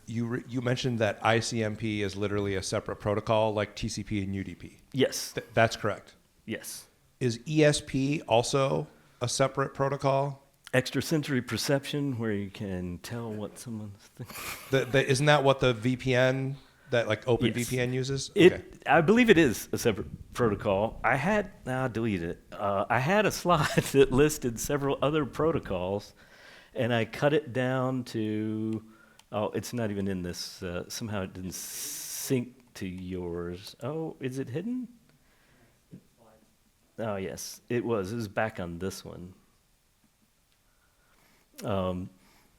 You mentioned that ICMP is literally a separate protocol like TCP and UDP. Yes. That's correct. Yes. Is ESP also a separate protocol? Extrasensory perception, where you can tell what someone's thinking. Isn't that what the VPN, that like OpenVPN uses? Okay. I believe it is a separate protocol. I'll delete it. I had a slide that listed several other protocols, and I cut it down to, it's not even in this. Somehow it didn't sync to yours. Oh, is it hidden? Oh, yes, it was. It was back on this one.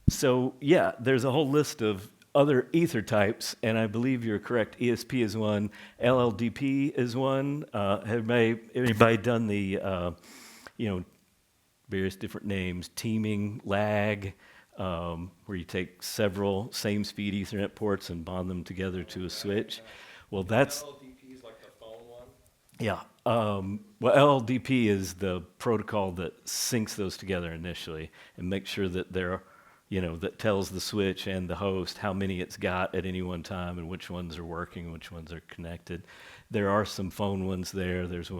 So yeah, there's a whole list of other ether types, and I believe you're correct. ESP is one, LLDP is one. Have anybody done the, various different names, teaming, lag, where you take several same-speed Ethernet ports and bond them together to a switch? Well, that's LLDP is like the phone one. yeah. Well, LLDP is the protocol that syncs those together initially and makes sure that that tells the switch and the host how many it's got at any one time and which ones are working, which ones are connected. There are some phone ones there. There's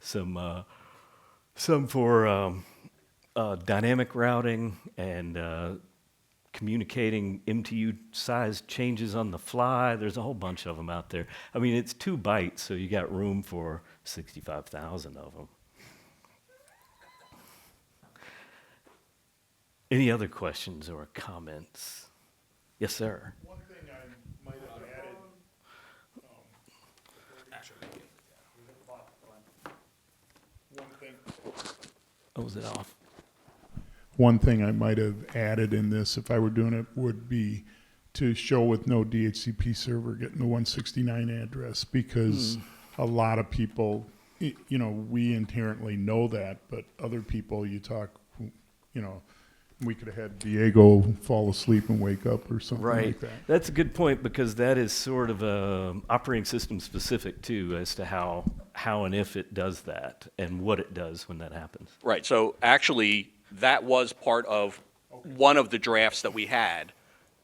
some for dynamic routing and communicating MTU size changes on the fly. There's a whole bunch of them out there. I mean, it's 2 bytes, so you got room for 65,000 of them. Any other questions or comments? Yes, sir. One thing I might have added. One thing. Oh, was it off? One thing I might have added in this, if I were doing it, would be to show with no DHCP server getting the 169 address, because a lot of people, we inherently know that, but other people you talk, we could have had Diego fall asleep and wake up or something like that. That's a good point, because that is sort of operating system specific too, as to how and if it does that and what it does when that happens. Right. So actually, that was part of one of the drafts that we had.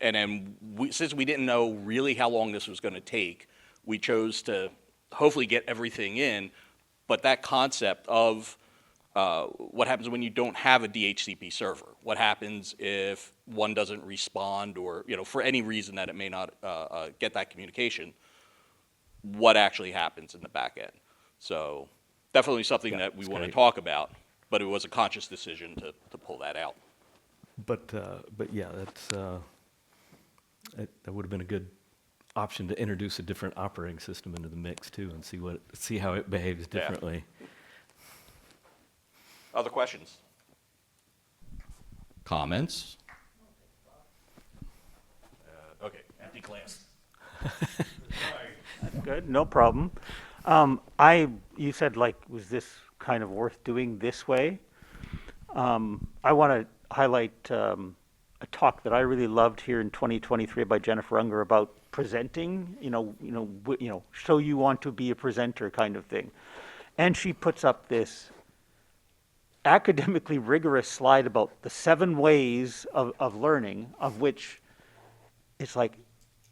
And then since we didn't know really how long this was going to take, we chose to hopefully get everything in. But that concept of what happens when you don't have a DHCP server? What happens if one doesn't respond, or for any reason that it may not get that communication? What actually happens in the back end? So definitely something that we want to talk about. but it was a conscious decision to pull that out. But yeah, that would have been a good option to introduce a different operating system into the mix too, and see how it behaves Yeah. differently. Other questions? Comments? Okay, empty class. Good, no problem. You said, like, was this kind of worth doing this way? I want to highlight a talk that I really loved here in 2023 by Jennifer Unger about presenting. So you want to be a presenter kind of thing, and she puts up this academically rigorous slide about the 7 ways of learning, of which it's like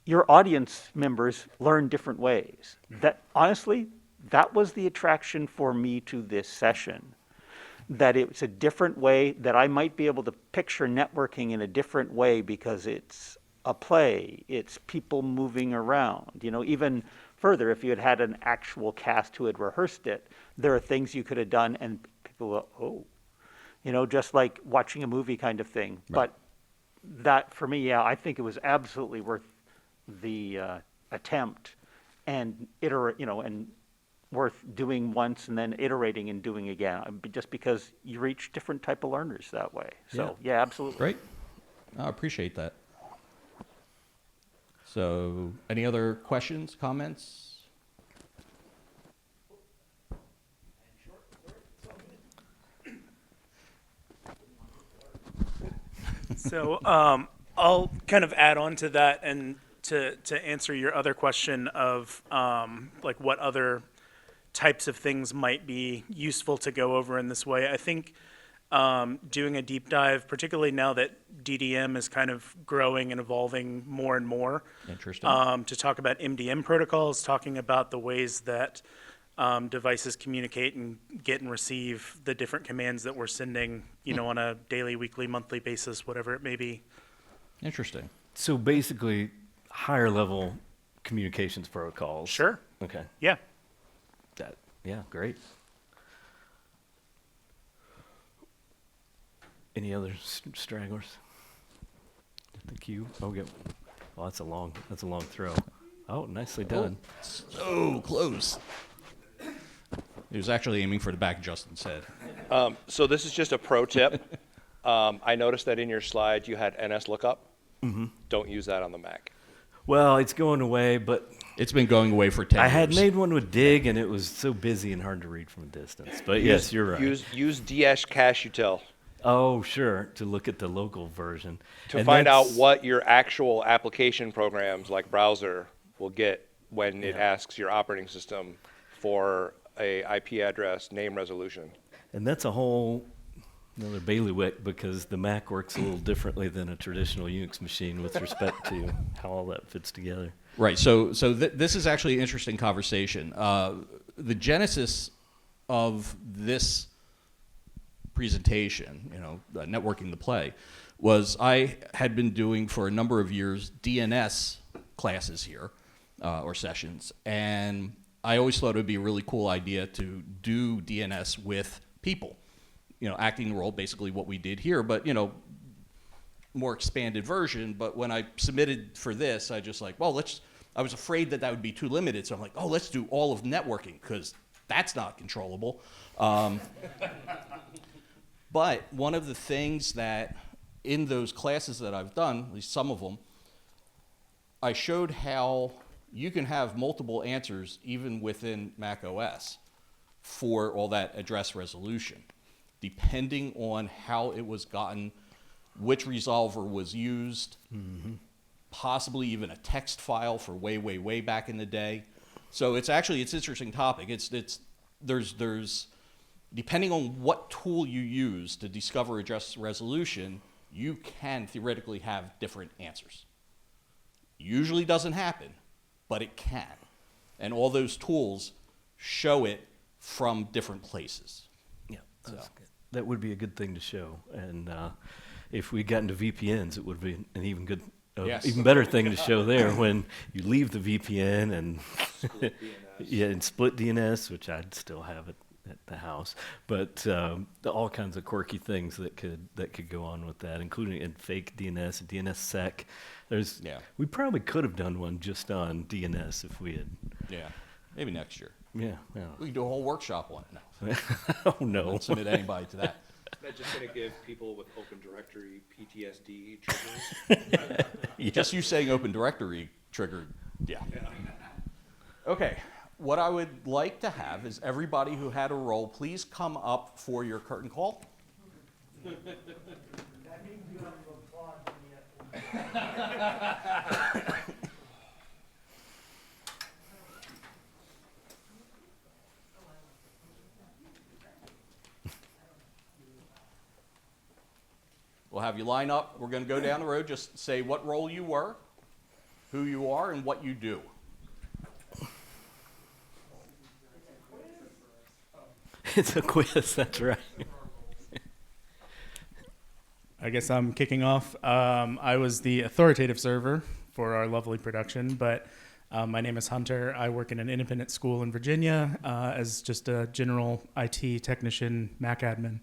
your audience members learn different ways. That honestly, that was the attraction for me to this session. That it's a different way, that I might be able to picture networking in a different way because it's a play, it's people moving around. Even further, if you had had an actual cast who had rehearsed it, there are things you could have done and people go, oh, just like watching a movie kind of thing. Right. But that, for me, yeah, I think it was absolutely worth the attempt and and worth doing once and then iterating and doing again, just because you reach different type of learners that way. So yeah, absolutely. Great. I appreciate that. So, any other questions, comments? So I'll kind of add on to that and to answer your other question of like what other types of things might be useful to go over in this way. I think doing a deep dive, particularly now that DDM is kind of growing and evolving more and more. Interesting. To talk about MDM protocols, talking about the ways that devices communicate and get and receive the different commands that we're sending, on a daily, weekly, monthly basis, whatever it may be. Interesting. So basically, higher level communications protocols. Sure. Okay. Yeah. Yeah, great. Any other stragglers? The queue. Oh, yeah. Oh, that's a long throw. Oh, nicely done. So close. He was actually aiming for the back, Justin said. So this is just a pro tip. I noticed that in your slide you had NS lookup. Mm-hmm. Don't use that on the Mac. Well, it's going away, but it's been going away for 10 years. I had made one with Dig, and it was so busy and hard to read from a distance. But yes, you're right. Use DS Cache Util. Oh, sure, to look at the local version. To find out what your actual application programs like browser will get when it asks your operating system for a IP address name resolution. And that's a whole another bailiwick, because the Mac works a little differently than a traditional Unix machine with respect to how all that fits together. Right. So this is actually an interesting conversation. The genesis of this presentation, networking the play, was I had been doing for a number of years DNS classes here, or sessions, and I always thought it would be a really cool idea to do DNS with people, acting the role, basically what we did here, but, more expanded version. But when I submitted for this, I just like, well, I was afraid that would be too limited. So I'm like, let's do all of networking, because that's not controllable. But one of the things that in those classes that I've done, at least some of them, I showed how you can have multiple answers even within Mac OS for all that address resolution, depending on how it was gotten, which resolver was used, possibly even a text file for way, way, way back in the day. So it's an interesting topic. There's depending on what tool you use to discover address resolution, you can theoretically have different answers. Usually doesn't happen, but it can. And all those tools show it from different places. Yeah, that would be a good thing to show. And if we got into VPNs, it would be an even better thing to show there when you leave the VPN and split DNS, which I'd still have it at the house, but all kinds of quirky things that could go on with that, including in fake DNS, DNSSEC. We probably could have done one just on DNS if we had. Yeah, maybe next year. Yeah. We can do a whole workshop on it now. Oh no! Don't submit anybody to that. Is that just going to give people with Open Directory PTSD triggers? Just you saying Open Directory triggered. Yeah. Okay. What I would like to have is everybody who had a role, please come up for your curtain call. We'll have you line up. We're going to go down the road. Just say what role you were, who you are, and what you do. It's a quiz, that's right. I guess I'm kicking off. I was the authoritative server for our lovely production, but my name is Hunter. I work in an independent school in Virginia as just a general IT technician, Mac admin.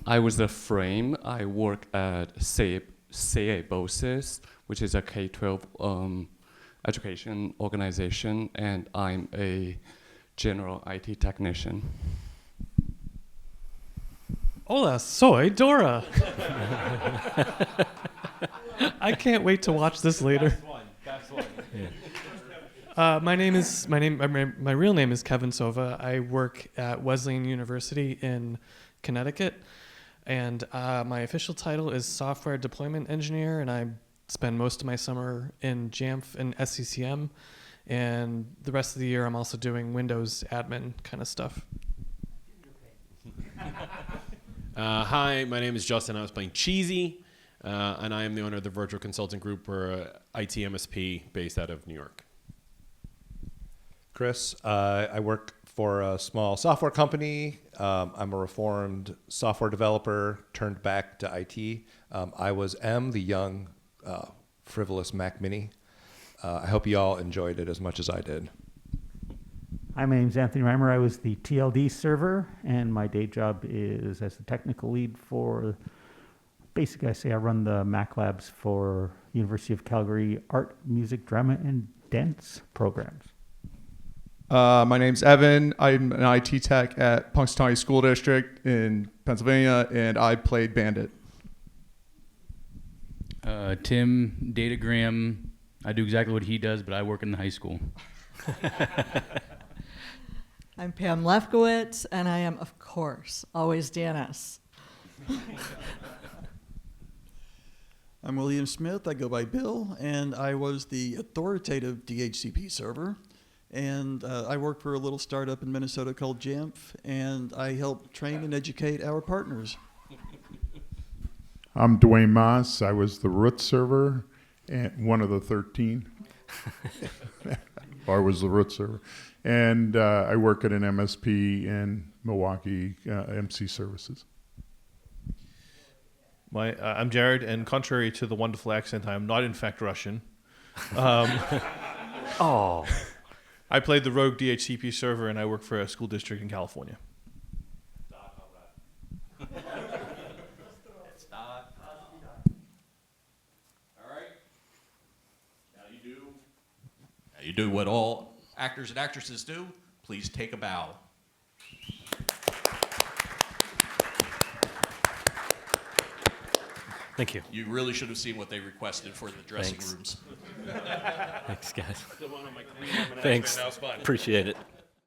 I was the Frame. I work at CA BOSIS, which is a K-12 education organization, and I'm a general IT technician. Hola, soy Dora. I can't wait to watch this later. That's one. My real name is Kevin Sova. I work at Wesleyan University in Connecticut, and my official title is Software Deployment Engineer, and I spend most of my summer in Jamf and SCCM, and the rest of the year I'm also doing Windows admin kind of stuff. Hi, my name is Justin. I was playing Cheesy, and I am the owner of the Virtual Consulting Group. We're a IT MSP based out of New York. Chris, I work for a small software company. I'm a reformed software developer turned back to IT. I was the young, frivolous Mac Mini. I hope you all enjoyed it as much as I did. Hi, my name's Anthony Reimer. I was the TLD server, and my day job is as the technical lead for, basically I run the Mac labs for University of Calgary art, music, drama, and dance programs. My name's Evan. I'm an IT tech at Punxsutawney School District in Pennsylvania, and I played Bandit. Tim, Datagram. I do exactly what he does, but I work in the high school. I'm Pam Lefkowitz, and I am, of course, always DNS. I'm William Smith. I go by Bill, and I was the authoritative DHCP server. And I work for a little startup in Minnesota called Jamf, and I help train and educate our partners. I'm Dwayne Moss. I was the root server and one of the 13. I was the root server. And I work at an MSP in Milwaukee, MC Services. I'm Jared, and contrary to the wonderful accent, I am not in fact Russian. Oh. I played the rogue DHCP server, and I work for a school district in California. It's not. All right. Now you do what all actors and actresses do. Please take a bow. Thank you. You really should have seen what they requested for the dressing Thanks. rooms. Thanks, guys. Thanks. Appreciate it.